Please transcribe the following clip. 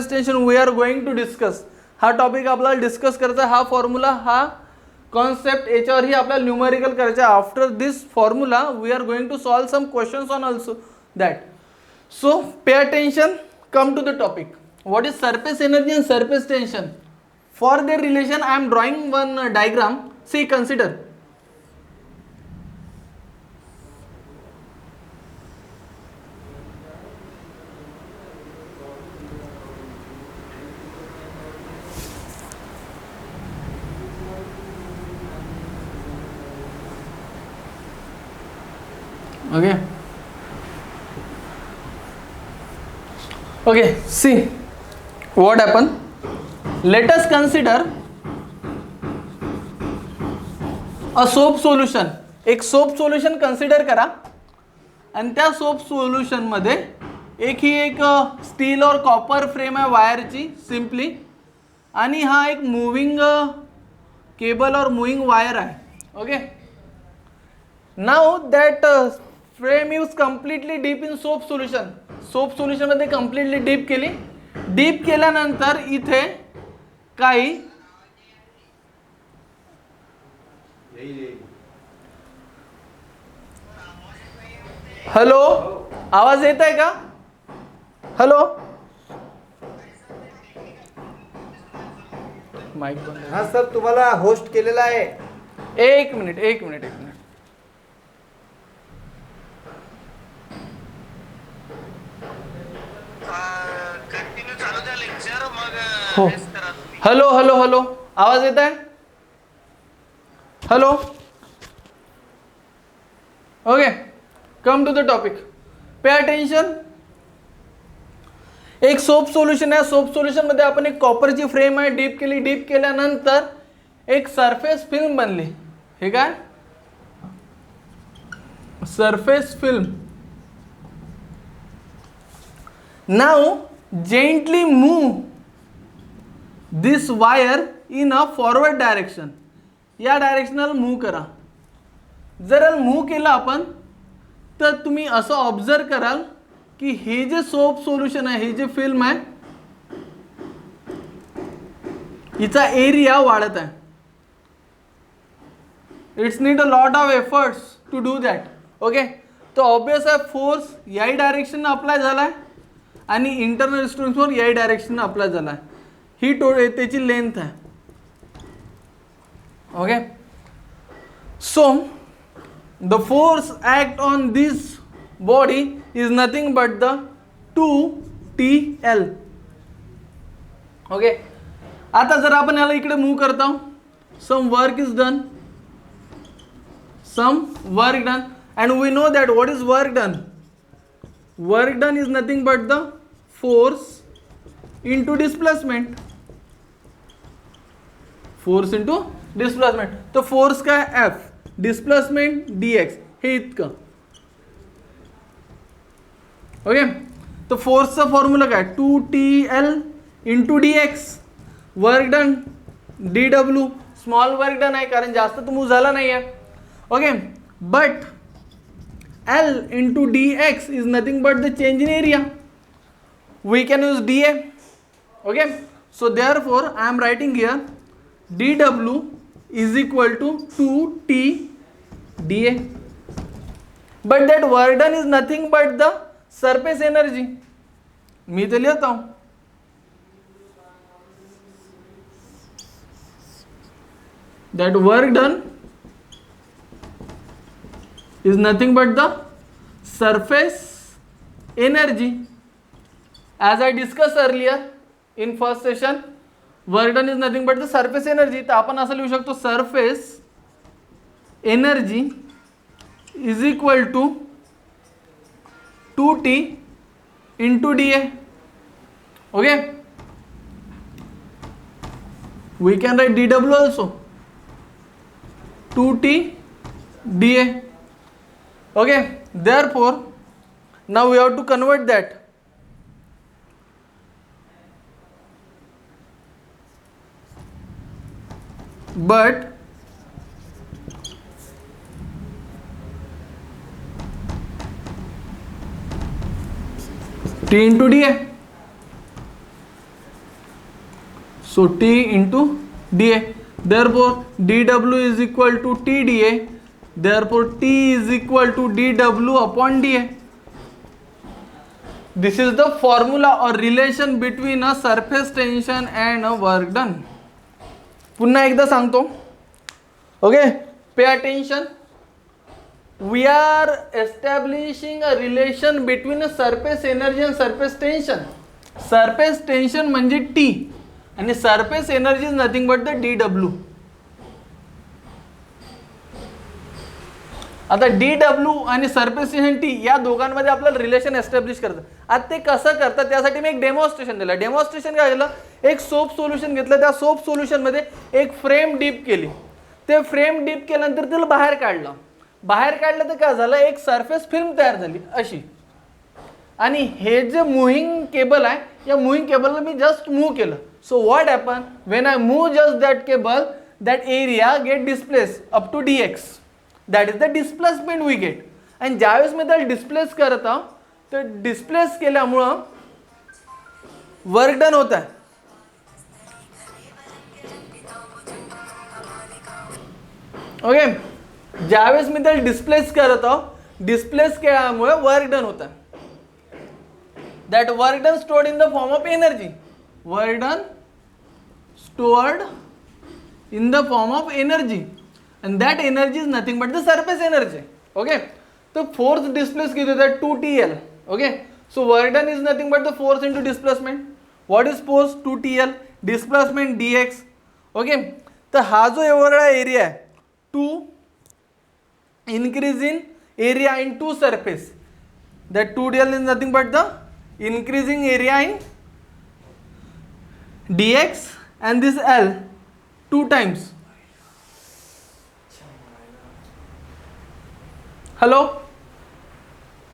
Surface tension we are going to discuss. हा topic आपल्याला discuss करायचा, हा फॉर्म्युला, हा कॉन्सेप्ट, याच्यावरही आपल्याला न्यूमेरिकल करायचं. After this formula we are going to solve some questions on also that. So pay attention, come to the topic. What is surface energy and surface tension? For their relation I am drawing one diagram. See, consider. Okay. Okay, see what happened. Let us consider a soap solution. एक soap solution consider करा आणि त्या soap solution मध्ये एक steel और copper frame आहे वायरची simply, आणि हा एक मूविंग केबल और मूविंग वायर आहे. Okay, now that frame is completely deep in soap solution. Soap solution मध्ये कम्प्लिटली डीप केली. डीप केल्यानंतर इथे काही हॅलो, आवाज येत आहे का? हॅलो, माईक बंद. हा सर, तुम्हाला होस्ट केलेला आहे. एक मिनिट. कंटिन्यू चालू द्या लेक्चर, मग हो. हेच करा तुम्ही. हॅलो, आवाज येत आहे? Hello. Okay, come to the topic. Pay attention. एक सोप सोल्युशन आहे. सोप सोल्युशन मध्ये आपण एक कॉपरची फ्रेम आहे, डीप केली. डीप केल्यानंतर एक सरफेस फिल्म बनली. हे काय? Surface film. Now gently move this wire in a forward direction. या डायरेक्शनल मूव करा. जर मूव केलं आपण तर तुम्ही असं ऑब्झर्व कराल की हे जे सोप सोल्युशन आहे, हे जे फिल्म आहे, हिचा एरिया वाढत आहे. It's need a lot of efforts to do that. Okay, तो ऑब्वियस आहे फोर्स याही डायरेक्शन अप्लाय झालाय आणि इंटरनल स्ट्रेंथवर याही डायरेक्शन अप्लाय झालाय. ही त्याची लेंथ आहे. Okay, so the force act on this body is nothing but the 2TL. Okay, आता जर आपण याला इकडे मूव करतो, some work is done, and we know that what is work done. Work done is nothing but the force into displacement. Force into displacement. तो force काय? F. Displacement dx. हे इतकं. ओके, तो फोर्सचा फॉर्म्युला काय? 2TL into dx. Work done dw. Small work done आहे कारण जास्त तो मूव झाला नाही आहे. Okay, but L into dx is nothing but the change in area. We can use dA. Okay, so therefore I am writing here dw is equal to 2T dA. But that work done is nothing but the surface energy. मी तो लिखता हूं that work done is nothing but the surface energy. As I discussed earlier in first session, work done is nothing but the surface energy. तर आपण असं लिहू शकतो surface energy is equal to 2T into dA. Okay, we can write dW also, 2T dA. Okay, therefore now we have to convert that. But T into dA. So T into dA. Therefore dW is equal to T dA. Therefore T is equal to dW upon dA. This is the formula or relation between a surface tension and a work done. पुन्हा एकदा सांगतो. Okay, pay attention. We are establishing a relation between a surface energy and surface tension. Surface tension म्हणजे T आणि surface energy is nothing but the dW. आता dW आणि surface tension T या दोघांमध्ये आपल्याला रिलेशन एस्टॅब्लिश करायचं. आता ते कसं करतात त्यासाठी मी एक डेमॉन्स्ट्रेशन दिलं. डेमॉन्स्ट्रेशन काय केलं, एक सोप सोल्युशन घेतलं, त्या सोप सोल्युशनमध्ये एक फ्रेम डीप केली. ते फ्रेम डीप केल्यानंतर त्याला बाहेर काढलं. बाहेर काढलं तर काय झालं, एक सरफेस फिल्म तयार झाली अशी. आणि हे जे मुव्हिंग केबल आहे, या मुव्हिंग केबलला मी जस्ट मूव्ह केलं. So what happen when I move just that cable, that area get displace up to dx. That is the displacement we get. आणि ज्यावेळेस मी त्याला डिस्प्लेस करत आहो, तर डिस्प्लेस केल्यामुळं वर्क डन होत आहे. ओके, ज्यावेळेस मी त्याला डिस्प्लेस करत आहो, डिस्प्लेस केल्यामुळे वर्क डन होत आहे. That work done stored in the form of energy. Work done stored in the form of energy. and that energy is nothing but the surface energy. Okay, so force displaced किती होता, 2TL. Okay, so work done is nothing but the force into displacement. What is force? 2TL, displacement dx. Okay, तर हा जो एवढा area आहे, 2 increase in area in 2 surface, that 2TL is nothing but the increasing area in dx, and this L 2 times. Hello.